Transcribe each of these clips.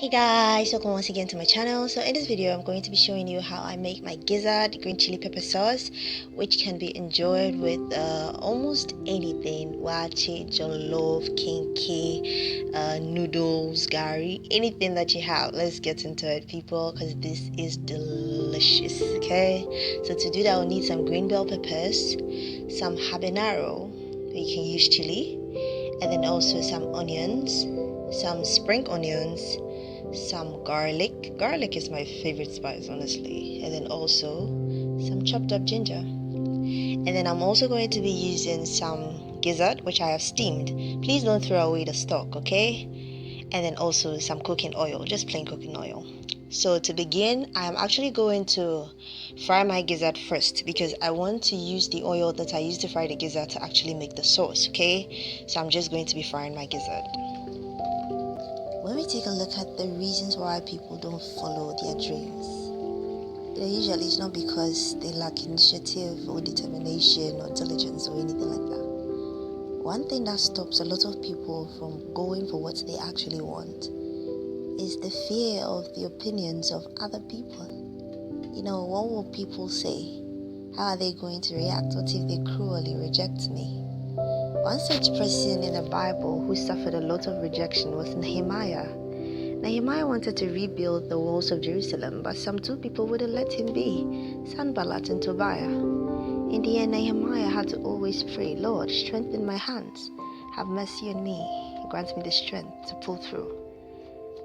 Hey guys, welcome once again to my channel. So in this video I'm going to be showing you how I make my gizzard green chili pepper sauce, which can be enjoyed with almost anything: waakye, jollof, kenkey, noodles, gari, anything that you have. Let's get into it, people, because this is delicious. Okay, so to do that we'll need some green bell peppers, some habanero, you can use chili, and then also some onions, some spring onions, some garlic. Garlic is my favorite spice, honestly. And then also some chopped up ginger. And then I'm also going to be using some gizzard, which I have steamed. Please don't throw away the stock, okay? And then also some cooking oil, just plain cooking oil. So to begin, I'm actually going to fry my gizzard first because I want to use the oil that I used to fry the gizzard to actually make the sauce, okay? So I'm just going to be frying my gizzard. When we take a look at the reasons why people don't follow their dreams, usually it's not because they lack initiative or determination or diligence or anything like that. One thing that stops a lot of people from going for what they actually want is the fear of the opinions of other people. What will people say? How are they going to react? What if they cruelly reject me? One such person in the Bible who suffered a lot of rejection was Nehemiah. Nehemiah wanted to rebuild the walls of Jerusalem, but some two people wouldn't let him be, Sanballat and Tobiah. In the end, Nehemiah had to always pray, "Lord, strengthen my hands. Have mercy on me. Grant me the strength to pull through."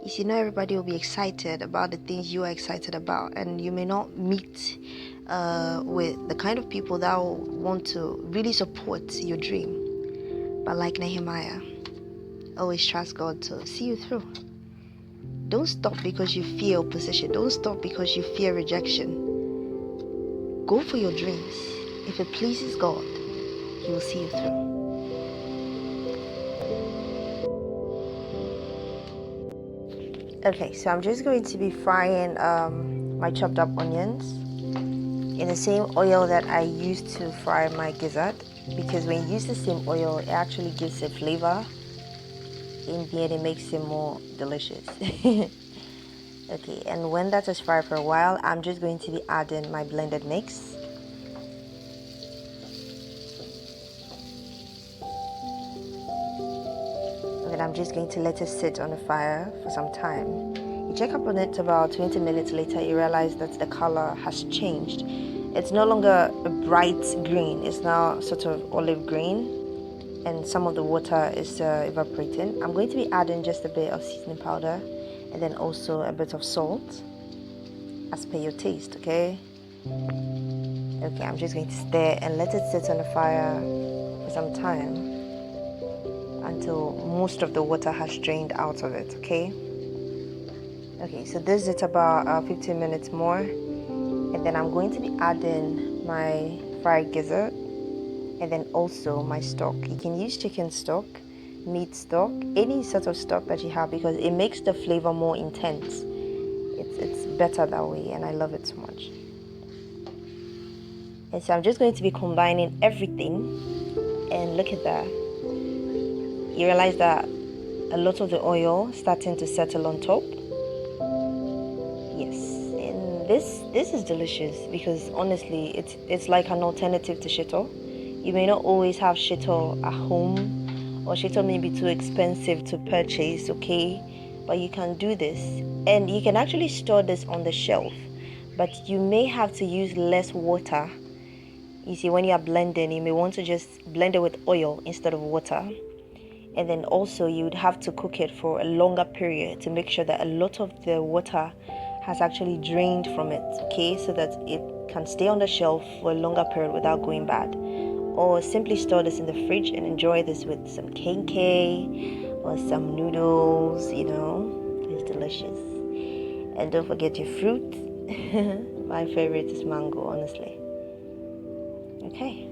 You see, not everybody will be excited about the things you are excited about, and you may not meet with the kind of people that will want to really support your dream. But like Nehemiah, always trust God to see you through. Don't stop because you fear opposition. Don't stop because you fear rejection. Go for your dreams. If it pleases God, He will see you through. Okay, so I'm just going to be frying my chopped up onions in the same oil that I used to fry my gizzard, because when you use the same oil, it actually gives a flavor. In the end, it makes it more delicious. Okay, and when that is fried for a while, I'm just going to be adding my blended mix. And then I'm just going to let it sit on the fire for some time. You check up on it about 20 minutes later, you realize that the color has changed. It's no longer a bright green, it's now sort of olive green, and some of the water is evaporating. I'm going to be adding just a bit of seasoning powder and then also a bit of salt as per your taste, okay? Okay, I'm just going to stir and let it sit on the fire for some time until most of the water has drained out of it, okay? Okay, so this is about 15 minutes more, and then I'm going to be adding my fried gizzard and then also my stock. You can use chicken stock, meat stock, any sort of stock that you have, because it makes the flavor more intense. It's better that way, and I love it so much. And so I'm just going to be combining everything, and look at that. You realize that a lot of the oil starting to settle on top. Yes, and this is delicious because honestly, it's like an alternative to shito. You may not always have shito at home, or shito may be too expensive to purchase, okay? But you can do this, and you can actually store this on the shelf, but you may have to use less water. You see, when you are blending, you may want to just blend it with oil instead of water. And then also you would have to cook it for a longer period to make sure that a lot of the water has actually drained from it, okay, so that it can stay on the shelf for a longer period without going bad. Or simply store this in the fridge and enjoy this with some kenkey or some noodles. It's delicious. And don't forget your fruit. My favorite is mango, honestly. Okay.